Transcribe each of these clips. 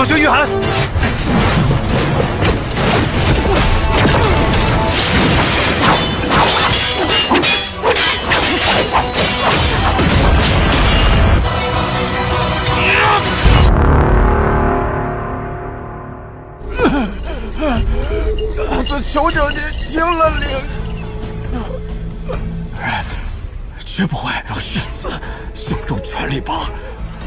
口诀御寒。求求你听了令，绝不会让誓死用尽全力吧？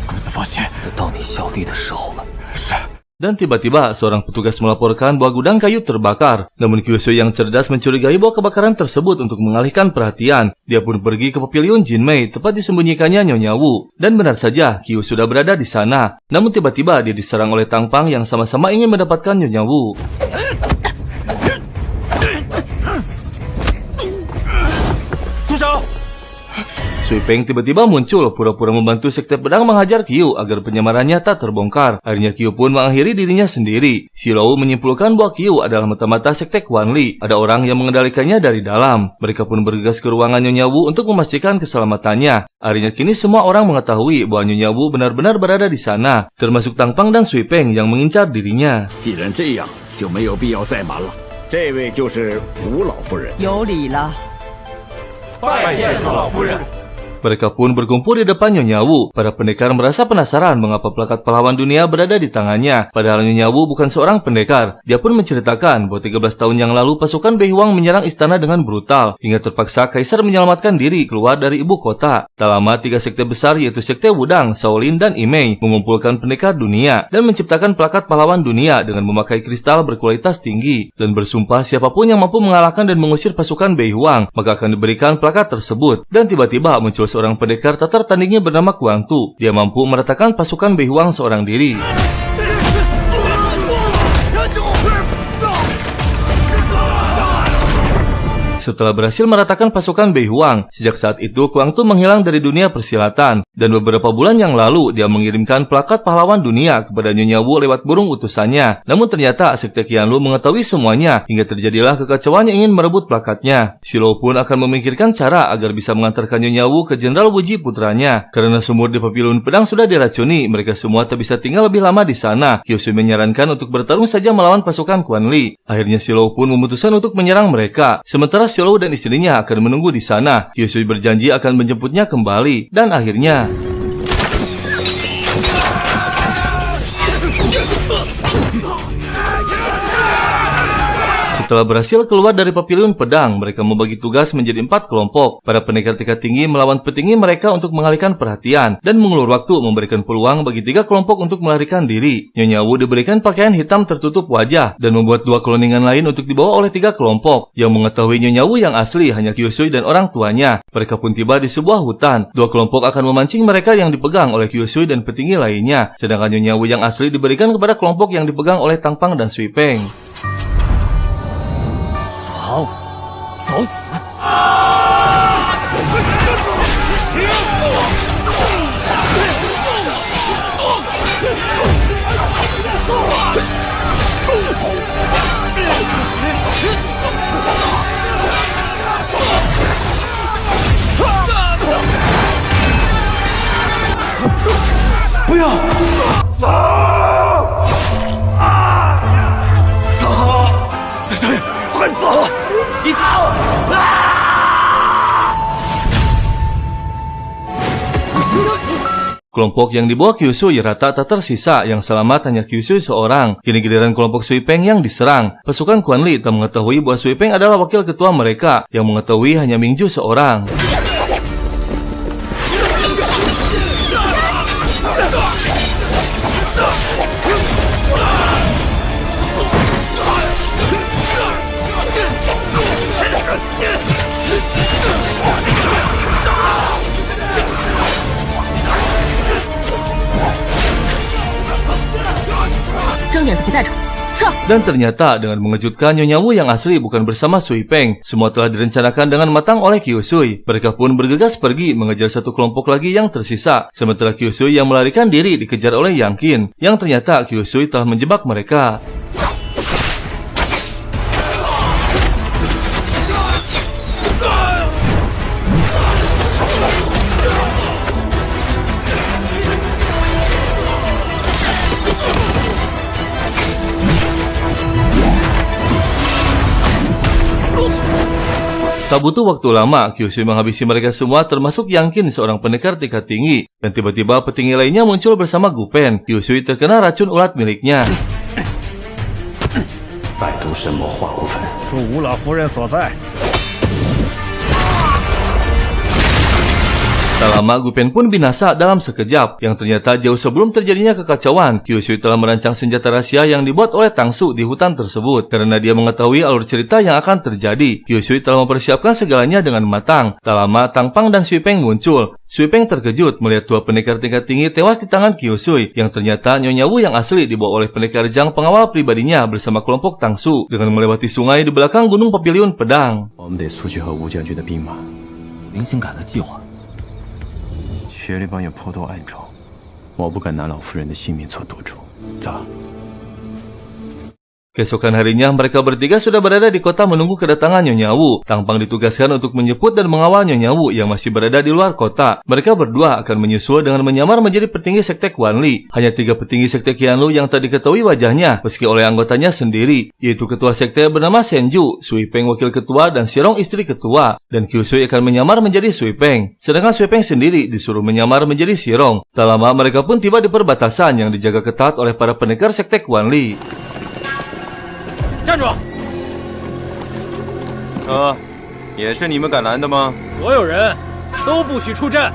公子放心，到你效力的时候了。是。Dan tiba-tiba seorang petugas melaporkan bahwa gudang kayu terbakar. Namun Kyusui yang cerdas mencurigai bahwa kebakaran tersebut untuk mengalihkan perhatian. Dia pun pergi ke pavilion Jinmei, tempat disembunyikannya Nyonya Wu. Dan benar saja, Kyu sudah berada di sana. Namun tiba-tiba dia diserang oleh Tang Pang yang sama-sama ingin mendapatkan Nyonya Wu. Sui Peng tiba-tiba muncul, pura-pura membantu Sekte Pedang menghajar Kyu agar penyamarannya tak terbongkar. Akhirnya Kyu pun mengakhiri dirinya sendiri. Shilou menyimpulkan bahwa Kyu adalah mata-mata Sekte Quan Li. Ada orang yang mengendalikannya dari dalam. Mereka pun bergegas ke ruangan Nyonya Wu untuk memastikan keselamatannya. Akhirnya kini semua orang mengetahui bahwa Nyonya Wu benar-benar berada di sana, termasuk Tang Pang dan Sui Peng yang mengincar dirinya. 既然这样，就没有必要再瞒了。这位就是吴老夫人。有礼了。拜见周老夫人。 Mereka pun berkumpul di depan Nyonya Wu. Para pendekar merasa penasaran mengapa plakat pahlawan dunia berada di tangannya. Padahal Nyonya Wu bukan seorang pendekar. Dia pun menceritakan bahwa 13 tahun yang lalu pasukan Bei Huang menyerang istana dengan brutal, hingga terpaksa Kaisar menyelamatkan diri keluar dari ibu kota. Tak lama 3 sekte besar yaitu Sekte Wudang, Shaolin, dan Imei mengumpulkan pendekar dunia dan menciptakan plakat pahlawan dunia dengan memakai kristal berkualitas tinggi dan bersumpah siapapun yang mampu mengalahkan dan mengusir pasukan Bei Huang maka akan diberikan plakat tersebut. Dan tiba-tiba muncul seorang pendekar tak tertandingnya bernama Guangtu. Dia mampu meratakan pasukan Bei Huang seorang diri. Setelah berhasil meratakan pasukan Bei Huang, sejak saat itu Guangtu menghilang dari dunia persilatan. Dan beberapa bulan yang lalu, dia mengirimkan plakat pahlawan dunia kepada Nyonya Wu lewat burung utusannya. Namun ternyata Sekte Qianlu mengetahui semuanya, hingga terjadilah kekacauan yang ingin merebut plakatnya. Shilou pun akan memikirkan cara agar bisa mengantarkan Nyonya Wu ke Jenderal Wuji putranya. Karena sumur di pavilion pedang sudah diracuni, mereka semua tak bisa tinggal lebih lama di sana. Kyusui menyarankan untuk bertarung saja melawan pasukan Quan Li. Akhirnya Shilou pun memutuskan untuk menyerang mereka. Sementara Shilou dan istrinya akan menunggu di sana. Kyusui berjanji akan menjemputnya kembali. Dan akhirnya setelah berhasil keluar dari pavilion pedang, mereka membagi tugas menjadi 4 kelompok. Para pendekar tingkat tinggi melawan petinggi mereka untuk mengalihkan perhatian dan mengulur waktu memberikan peluang bagi 3 kelompok untuk melarikan diri. Nyonya Wu diberikan pakaian hitam tertutup wajah dan membuat 2 cloningan lain untuk dibawa oleh 3 kelompok. Yang mengetahui Nyonya Wu yang asli hanya Kyusui dan orang tuanya. Mereka pun tiba di sebuah hutan. 2 kelompok akan memancing mereka yang dipegang oleh Kyusui dan petinggi lainnya. Sedangkan Nyonya Wu yang asli diberikan kepada kelompok yang dipegang oleh Tang Pang dan Sui Peng. 好，找死！ 不要走！走！赛车，快走！你走！Kelompok yang dibawa Kyusui rata tak tersisa, yang selamat hanya Kyusui seorang. Kini giliran kelompok Sui Peng yang diserang. Pasukan Quan Li tak mengetahui bahwa Sui Peng adalah wakil ketua mereka, yang mengetahui hanya Mingju seorang. Dan ternyata dengan mengejutkan, Nyonya Wu yang asli bukan bersama Sui Peng. Semua telah direncanakan dengan matang oleh Kyusui. Mereka pun bergegas pergi mengejar satu kelompok lagi yang tersisa. Sementara Kyusui yang melarikan diri dikejar oleh Yang Qin. Yang ternyata Kyusui telah menjebak mereka. Tak butuh waktu lama, Kyusui menghabisi mereka semua termasuk Yangkin, seorang pendekar tingkat tinggi. Dan tiba-tiba petinggi lainnya muncul bersama Gupen. Kyusui terkena racun ulat miliknya. 百毒神魔化无分。祝吴老夫人所在。 Tak lama Gupen pun binasa dalam sekejap, yang ternyata jauh sebelum terjadinya kekacauan, Kyusui telah merancang senjata rahasia yang dibuat oleh Tangsu di hutan tersebut. Karena dia mengetahui alur cerita yang akan terjadi, Kyusui telah mempersiapkan segalanya dengan matang. Tak lama Tang Pang dan Sui Peng muncul. Sui Peng terkejut melihat dua pendekar tingkat tinggi tewas di tangan Kyusui, yang ternyata Nyonya Wu yang asli dibawa oleh pendekar Zhang pengawal pribadinya bersama kelompok Tangsu dengan melewati sungai di belakang Gunung Papiliun Pedang. 我们得速去和吴将军的兵马。明星改了计划， 雪里帮有颇多暗桩，我不敢拿老夫人的性命做赌注。走。 Keesokan harinya, mereka bertiga sudah berada di kota menunggu kedatangan Nyonya Wu. Tang Pang ditugaskan untuk menjemput dan mengawal Nyonya Wu yang masih berada di luar kota. Mereka berdua akan menyusul dengan menyamar menjadi petinggi sekte Quanli. Hanya 3 petinggi sekte Qianlu yang tak diketahui wajahnya, meski oleh anggotanya sendiri, yaitu ketua sekte bernama Senju, Sui Peng wakil ketua, dan Xirong istri ketua. Dan Kyusui akan menyamar menjadi Sui Peng. Sedangkan Sui Peng sendiri disuruh menyamar menjadi Xirong. Tak lama mereka pun tiba di perbatasan yang dijaga ketat oleh para pendekar sekte Quanli. 站住！也是你们赶来的吗？所有人都不许出战。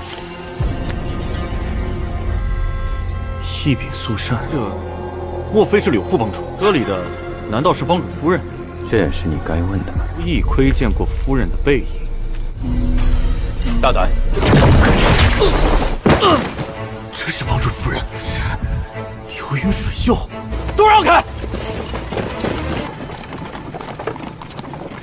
一柄素扇，这莫非是柳副帮主？这里的难道是帮主夫人？这也是你该问的吗？一窥见过夫人的背影。大胆！这是帮主夫人，是流云水袖。 都让开！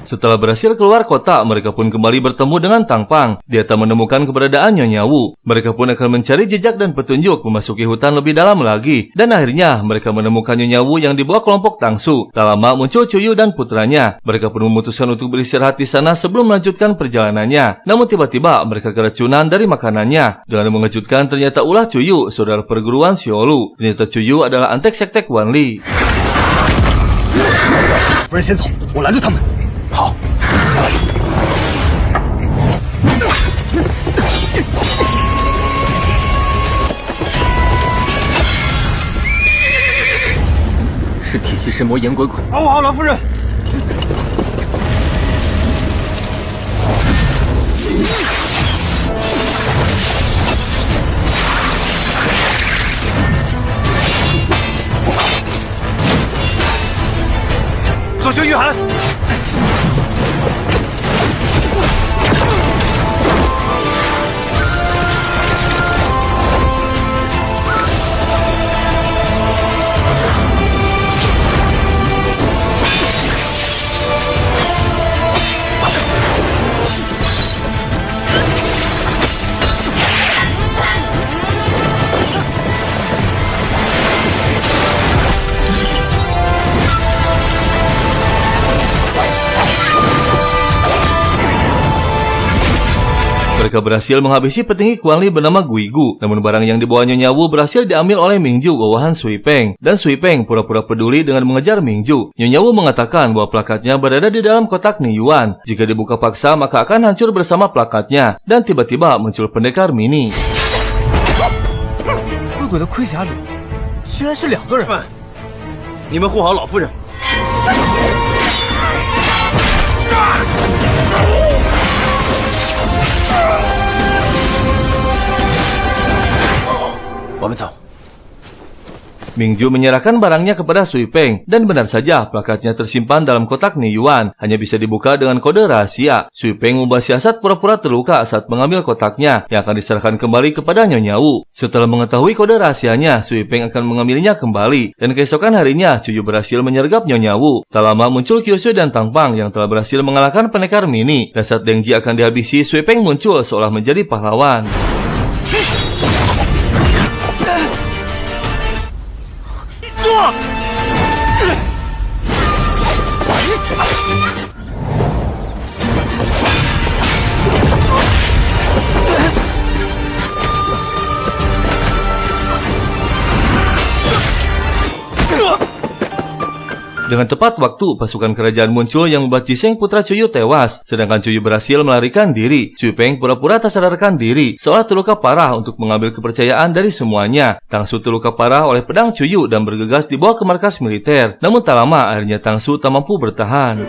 Setelah berhasil keluar kota, mereka pun kembali bertemu dengan Tang Pang. Dia tak menemukan keberadaan Nyonya Wu. Mereka pun akan mencari jejak dan petunjuk memasuki hutan lebih dalam lagi. Dan akhirnya, mereka menemukan Nyonya Wu yang dibawa kelompok Tangsu. Tak lama muncul Cuyu dan putranya. Mereka pun memutuskan untuk beristirahat di sana sebelum melanjutkan perjalanannya. Namun tiba-tiba, mereka keracunan dari makanannya. Dengan mengejutkan, ternyata ulah Cuyu, saudara perguruan Xiolu. Ternyata Cuyu adalah antek sekte Quanli. 夫人先走，我拦住他们。 好。是体系神魔严鬼鬼。保护好老夫人。左旋御寒。 Mereka berhasil menghabisi petinggi Quanli bernama Guigu. Namun barang yang dibawa Nyonya Wu berhasil diambil oleh Mingju, bawahan Sui Peng. Dan Sui Peng pura-pura peduli dengan mengejar Mingju. Nyonya Wu mengatakan bahwa plakatnya berada di dalam kotak Niyuan. Jika dibuka paksa, maka akan hancur bersama plakatnya. Dan tiba-tiba muncul pendekar mini. 鬼鬼的盔甲里居然是2个人。你们护好老夫人。 我们走。 Mingju menyerahkan barangnya kepada Sui Peng, dan benar saja plakatnya tersimpan dalam kotak Niyuan, hanya bisa dibuka dengan kode rahasia. Sui Peng membuat siasat pura-pura terluka saat mengambil kotaknya, yang akan diserahkan kembali kepada Nyonya Wu. Setelah mengetahui kode rahasianya, Sui Peng akan mengambilnya kembali, dan keesokan harinya Cuyu berhasil menyergap Nyonya Wu. Tak lama muncul Kyusui dan Tang Pang yang telah berhasil mengalahkan pendekar mini, dan saat Deng Ji akan dihabisi, Sui Peng muncul seolah menjadi pahlawan. Dengan tepat waktu, pasukan kerajaan muncul yang membuat Jiseng putra Cuyu tewas, sedangkan Cuyu berhasil melarikan diri. Sui Peng pura-pura tak sadarkan diri, seolah terluka parah untuk mengambil kepercayaan dari semuanya. Tangsu terluka parah oleh pedang Cuyu dan bergegas dibawa ke markas militer. Namun tak lama, akhirnya Tangsu tak mampu bertahan.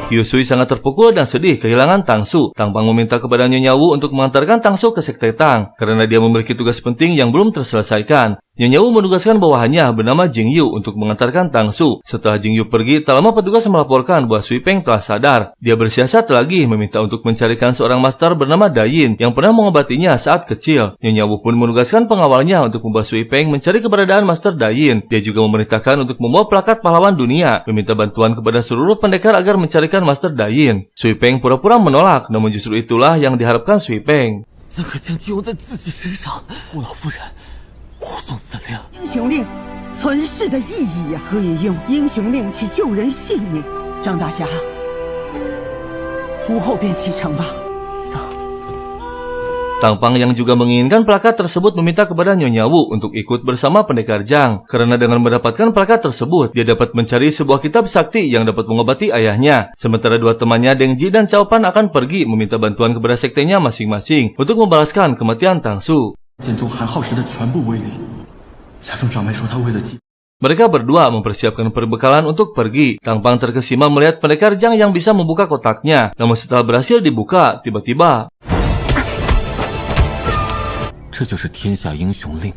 Kyusui sangat terpukul dan sedih kehilangan Tangsu. Tang Pang meminta kepada Nyonya Wu untuk mengantarkan Tangsu ke Sekte Tang, karena dia memiliki tugas penting yang belum terselesaikan. Nyonya Wu menugaskan bawahannya bernama Jing Yu untuk mengantarkan Tangsu. Setelah Jing Yu pergi, tak lama petugas melaporkan bahwa Sui Peng telah sadar. Dia bersiasat lagi meminta untuk mencarikan seorang master bernama Dayin yang pernah mengobatinya saat kecil. Nyonya Wu pun menugaskan pengawalnya untuk membawa Sui Peng mencari keberadaan Master Dayin. Dia juga memerintahkan untuk membawa plakat pahlawan dunia, meminta bantuan kepada seluruh pendekar agar mencarikan Master Dayin. Sui Peng pura-pura menolak, namun justru itulah yang diharapkan Sui Peng. 护送司令，英雄令存世的意义呀，可以用英雄令去救人性命。张大侠，午后便启程吧。走。 Tang Pang yang juga menginginkan plakat tersebut meminta kepada Nyonya Wu untuk ikut bersama pendekar Zhang, karena dengan mendapatkan plakat tersebut, dia dapat mencari sebuah kitab sakti yang dapat mengobati ayahnya. Sementara dua temannya Deng Ji dan Cao Pan akan pergi meminta bantuan kepada sektenya masing-masing untuk membalaskan kematian Tangsu. 剑中韩浩时的全部威力，家中长辈说他为了祭。 Mereka berdua mempersiapkan perbekalan untuk pergi. Tang Pang terkesima melihat pendekar Zhang yang bisa membuka kotaknya. Namun setelah berhasil dibuka, tiba-tiba 这就是天下英雄令。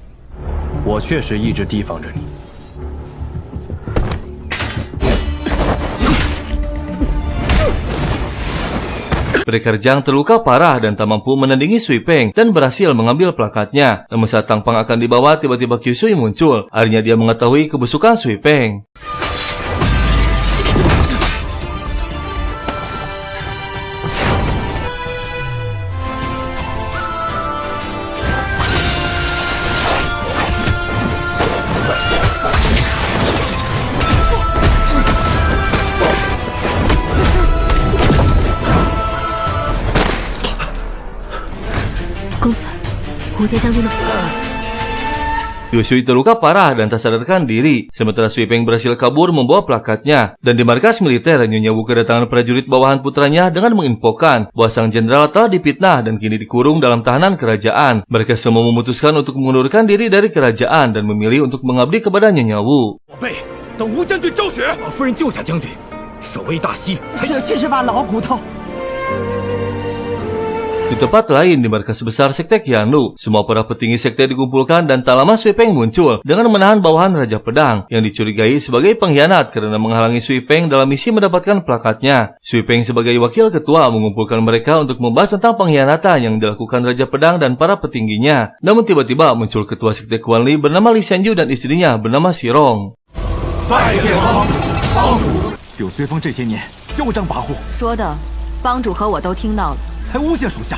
我确实一直提防着你。 pendekar Zhang terluka parah dan tak mampu menandingi Sui Peng dan berhasil mengambil plakatnya. Namun saat Tang Pang akan dibawa, tiba-tiba Kyusui muncul. Akhirnya dia mengetahui kebusukan Sui Peng. Kyusui terluka parah dan tak sadarkan diri, sementara Sui Peng berhasil kabur membawa plakatnya. Dan di markas militer, Nyonya Wu kedatangan prajurit bawahan putranya dengan menginfokan bahwa sang jenderal telah dipitnah dan kini dikurung dalam tahanan kerajaan. Mereka semua memutuskan untuk mengundurkan diri dari kerajaan dan memilih untuk mengabdi kepada Nyonya Wu. 宝贝，等吴将军昭雪，把夫人救下将军，守卫大西。这却是把老骨头。 Di tempat lain, di markas besar Sekte Qianlu, semua para petinggi sekte dikumpulkan dan tak lama Sui Peng muncul dengan menahan bawahan Raja Pedang yang dicurigai sebagai pengkhianat karena menghalangi Sui Peng dalam misi mendapatkan plakatnya. Sui Peng sebagai wakil ketua mengumpulkan mereka untuk membahas tentang pengkhianatan yang dilakukan Raja Pedang dan para petingginya. Namun tiba-tiba muncul ketua Sekte Kuanli bernama Li Xianju dan istrinya bernama Xirong. 拜见帮主，帮主柳随风这些年嚣张跋扈，说的，帮主和我都听到了。 还诬陷属下，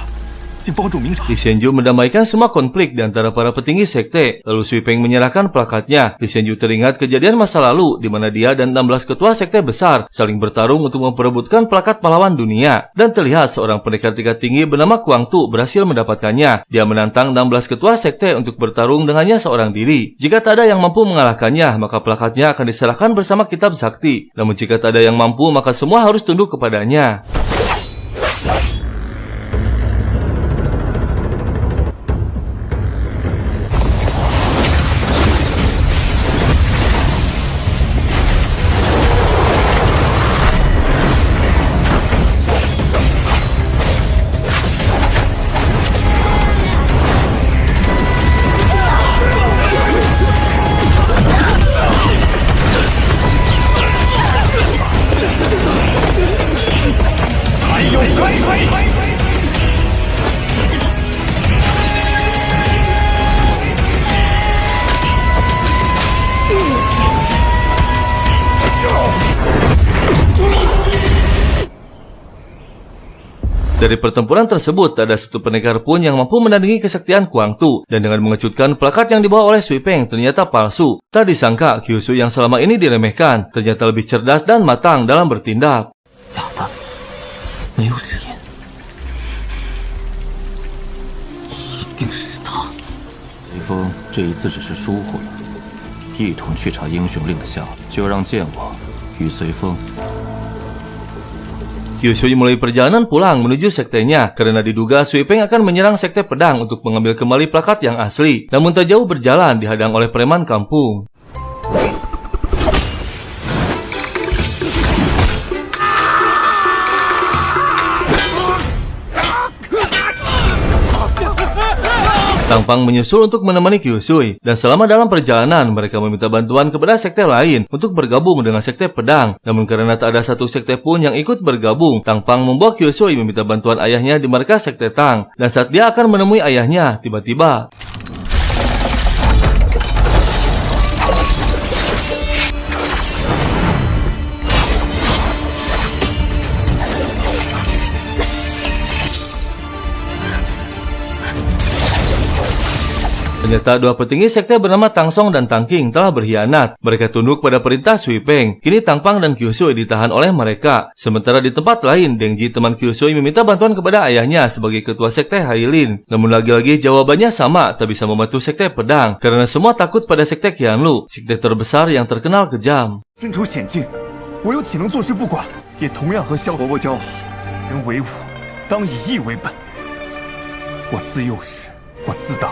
请帮主明察。 Li Xianju mendamaikan semua konflik di antara para petinggi sekte. Lalu Sui Peng menyerahkan plakatnya. Li Xianju teringat kejadian masa lalu di mana dia dan 16 ketua sekte besar saling bertarung untuk memperebutkan plakat pahlawan dunia. Dan terlihat seorang pendekar tingkat tinggi bernama Kuang Tu berhasil mendapatkannya. Dia menantang 16 ketua sekte untuk bertarung dengannya seorang diri. Jika tak ada yang mampu mengalahkannya, maka plakatnya akan diserahkan bersama kitab sakti. Namun jika tak ada yang mampu, maka semua harus tunduk kepadanya. Dari pertempuran tersebut, tak ada satu pendekar pun yang mampu menandingi kesaktian Kuang Tu. Dan dengan mengejutkan, plakat yang dibawa oleh Sui Peng ternyata palsu. Tak disangka, Kyusui yang selama ini diremehkan, ternyata lebih cerdas dan matang dalam bertindak. 下没有指引，一定是他。雷锋这一次只是疏忽了，一同去查英雄令的下落，就让剑王与随风。 Kyusui mulai perjalanan pulang menuju sektenya karena diduga Sui Peng akan menyerang sekte pedang untuk mengambil kembali plakat yang asli. Namun tak jauh berjalan dihadang oleh preman kampung. Tangpang menyusul untuk menemani Kyusui, dan selama dalam perjalanan mereka meminta bantuan kepada sekte lain untuk bergabung dengan sekte pedang. Namun karena tak ada satu sekte pun yang ikut bergabung, Tangpang membawa Kyusui meminta bantuan ayahnya di markas sekte Tang. Dan saat dia akan menemui ayahnya, tiba-tiba ternyata dua petinggi sekte bernama Tang Song dan Tang King telah berkhianat. Mereka tunduk pada perintah Sui Peng. Kini Tangpang dan Kyusui ditahan oleh mereka. Sementara di tempat lain, Deng Ji teman Kyusui meminta bantuan kepada ayahnya sebagai ketua sekte Hailin. Namun lagi-lagi jawabannya sama, tak bisa membantu sekte pedang. Karena semua takut pada sekte Qianlu, sekte terbesar yang terkenal kejam. 身处险境，我有岂能坐视不管？也同样和萧伯伯交好，人为武，当以义为本。我自幼时，我自当。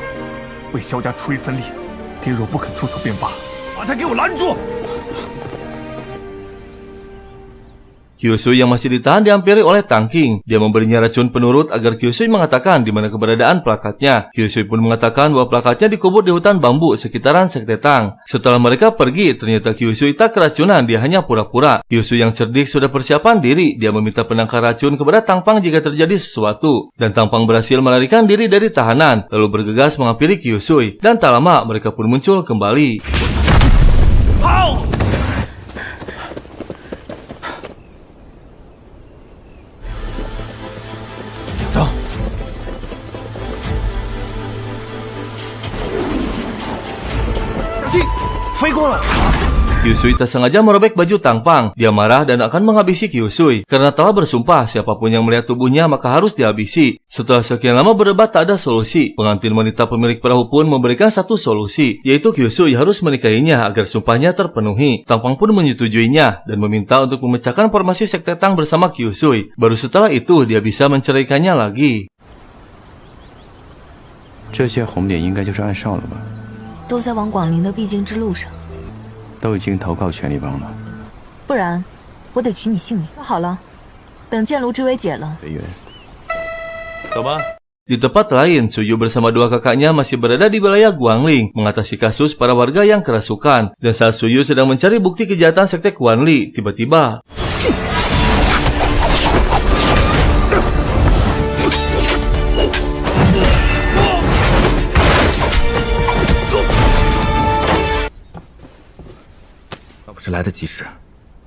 为萧家出一份力，爹若不肯出手便罢，把他给我拦住！ Kyusui yang masih ditahan dihampiri oleh Tang King. Dia memberinya racun penurut agar Kyusui mengatakan di mana keberadaan plakatnya. Kyusui pun mengatakan bahwa plakatnya dikubur di hutan bambu sekitaran sekte Tang. Setelah mereka pergi, ternyata Kyusui tak keracunan, dia hanya pura-pura. Kyusui yang cerdik sudah persiapan diri. Dia meminta penangkar racun kepada Tangpang jika terjadi sesuatu. Dan Tangpang berhasil melarikan diri dari tahanan, lalu bergegas menghampiri Kyusui. Dan tak lama mereka pun muncul kembali. Kyusui tak sengaja merobek baju Tangpang. Dia marah dan akan menghabisi Kyusui. Karena telah bersumpah siapapun yang melihat tubuhnya maka harus dihabisi. Setelah sekian lama berdebat tak ada solusi. Pengantin wanita pemilik perahu pun memberikan satu solusi, yaitu Kyusui harus menikahinya agar sumpahnya terpenuhi. Tangpang pun menyetujuinya dan meminta untuk memecahkan formasi sekte Tang bersama Kyusui. Baru setelah itu dia bisa menceraikannya lagi. 这些红点应该就是暗哨了吧？ 都在往广陵的必经之路上， 都已经投靠权力帮了。 不然我得取你性命。说好了，等剑炉之围解了， 随缘。 走吧。 Di tempat lain, Suyu bersama dua kakaknya masih berada di wilayah Guangling mengatasi kasus para warga yang kerasukan. Dan saat Suyu sedang mencari bukti kejahatan sekte Guanli, tiba-tiba要不是来得及时，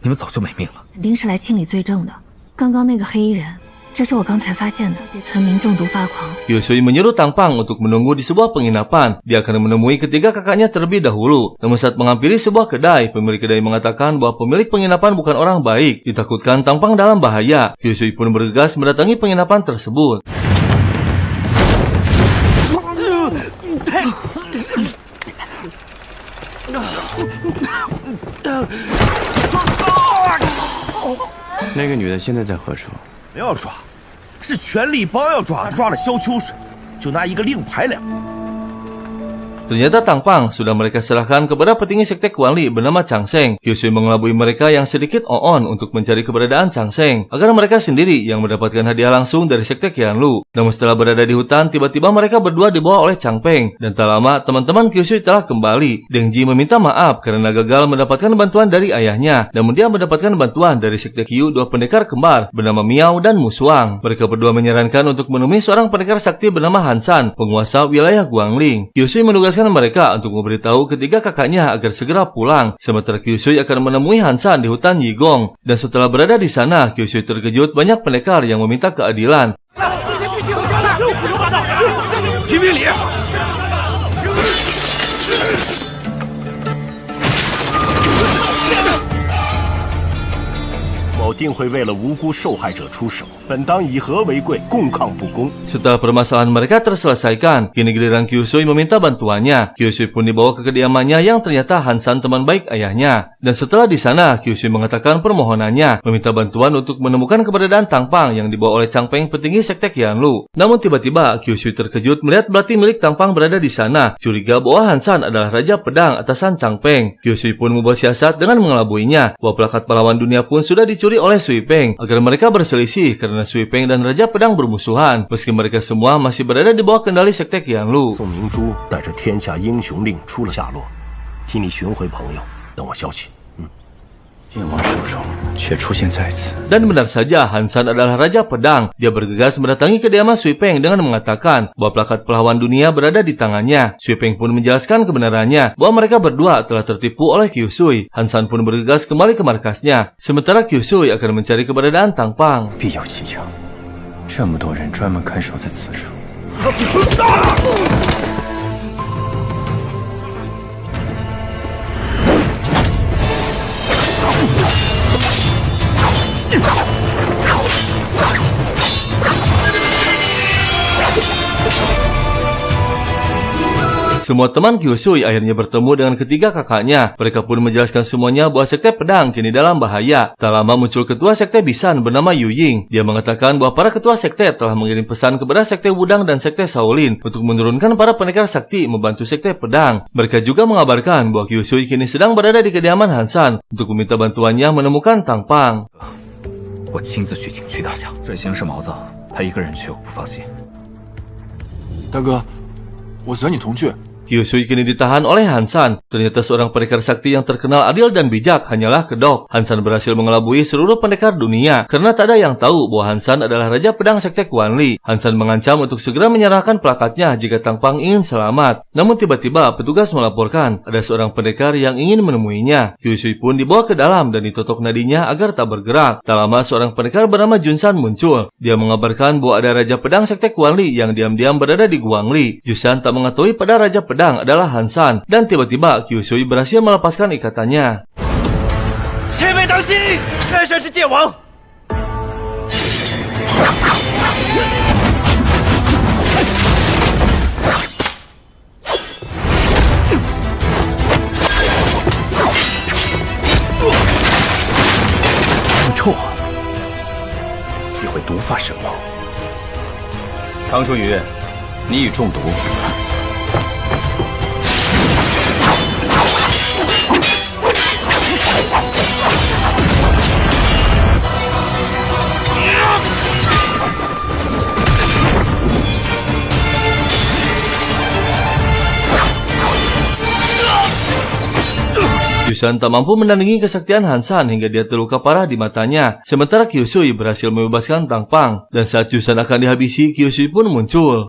你们早就没命了。肯定是来清理罪证的。刚刚那个黑衣人，这是我刚才发现的。这些村民中毒发狂。 Kyusui menyuruh Tangpang untuk menunggu di sebuah penginapan. Dia akan menemui ketiga kakaknya terlebih dahulu. Namun saat menghampiri sebuah kedai, pemilik kedai mengatakan bahwa pemilik penginapan bukan orang baik. Ditakutkan Tangpang dalam bahaya. Kyusui pun bergegas mendatangi penginapan tersebut. "那个女的现在在何处？ 不要抓，是权力帮要抓，抓了萧秋水，就拿一个令牌两。 Ternyata Tangpang sudah mereka serahkan kepada petinggi sekte Guanli bernama Chang Seng. Kyusui mengelabui mereka yang sedikit on untuk mencari keberadaan Chang Seng, agar mereka sendiri yang mendapatkan hadiah langsung dari sekte Qianlu. Namun setelah berada di hutan, tiba-tiba mereka berdua dibawa oleh Chang Peng. Dan tak lama, teman-teman Kyusui telah kembali. Deng Ji meminta maaf karena gagal mendapatkan bantuan dari ayahnya. Namun dia mendapatkan bantuan dari sekte Qiu dua pendekar kembar bernama Miao dan Musuang. Mereka berdua menyarankan untuk menemui seorang pendekar sakti bernama Han San, penguasa wilayah Guangling. Kyusui menugaskan mereka untuk memberitahu ketiga kakaknya agar segera pulang. Sementara Kyusui akan menemui Han San di hutan Yigong. Dan setelah berada di sana, Kyusui terkejut banyak pendekar yang meminta keadilan. 评评理！ 我某定会为了无辜受害者出手，本当以和为贵，共抗不公。 Setelah permasalahan mereka terselesaikan, kini giliran Kyusui meminta bantuannya. Kyusui pun dibawa ke kediamannya yang ternyata Hansan teman baik ayahnya. Dan setelah di sana, Kyusui mengatakan permohonannya, meminta bantuan untuk menemukan keberadaan Tang Pang yang dibawa oleh Changpeng petinggi sekte Qianlu. Namun tiba-tiba Kyusui terkejut melihat belati milik Tang Pang berada di sana. Curiga bahwa Hansan adalah Raja Pedang atasan Changpeng. Kyusui pun membuat siasat dengan mengelabuinya bahwa plakat pahlawan dunia pun sudah dicuri oleh Sui Peng agar mereka berselisih karena Sui Peng dan Raja Pedang bermusuhan. Meski mereka semua masih berada di bawah kendali sekte Qianlu. 宋明珠带着天下英雄令出了下落，替你寻回朋友，等我消息。燕王手中却出现在此。 Dan benar saja, Hansan adalah Raja Pedang. Dia bergegas mendatangi kediaman Sui Peng dengan mengatakan bahwa plakat pahlawan dunia berada di tangannya. Sui Peng pun menjelaskan kebenarannya bahwa mereka berdua telah tertipu oleh Kyusui. Hansan pun bergegas kembali ke markasnya. Sementara Kyusui akan mencari keberadaan Tang Pang. 必有蹊跷，这么多人专门看守在此处。 Semua teman Kyusui akhirnya bertemu dengan ketiga kakaknya. Mereka pun menjelaskan semuanya bahwa sekte pedang kini dalam bahaya. Tak lama muncul ketua sekte Bisan bernama Yu Ying. Dia mengatakan bahwa para ketua sekte telah mengirim pesan kepada sekte Wudang dan sekte Shaolin untuk menurunkan para pendekar sakti membantu sekte pedang. Mereka juga mengabarkan bahwa Kyusui kini sedang berada di kediaman Hansan untuk meminta bantuannya menemukan Tang Pang. 我亲自去警区大小，瑞星是毛子，他一个人去我不放心。大哥，我随你同去。 Kyusui kini ditahan oleh Hansan. Ternyata seorang pendekar sakti yang terkenal adil dan bijak hanyalah kedok. Hansan berhasil mengelabui seluruh pendekar dunia karena tak ada yang tahu bahwa Hansan adalah Raja Pedang Sekte Quanli. Hansan mengancam untuk segera menyerahkan plakatnya jika Tang Pang ingin selamat. Namun tiba-tiba petugas melaporkan ada seorang pendekar yang ingin menemuinya. Kyusui pun dibawa ke dalam dan ditotok nadinya agar tak bergerak. Tak lama seorang pendekar bernama Junsan muncul. Dia mengabarkan bahwa ada Raja Pedang Sekte Quanli yang diam-diam berada di Guangli. Junsan tak mengetahui pada Raja Pedang adalah Hansan, dan tiba-tiba Kyusui berhasil melepaskan ikatannya. 前辈当心，开山是剑王。这么臭啊！你会毒发神吗？唐初瑜，你已中毒。 Junsan tak mampu menandingi kesaktian Hansan hingga dia terluka parah di matanya. Sementara Kyusui berhasil membebaskan Tang Pang. Dan saat Junsan akan dihabisi, Kyusui pun muncul.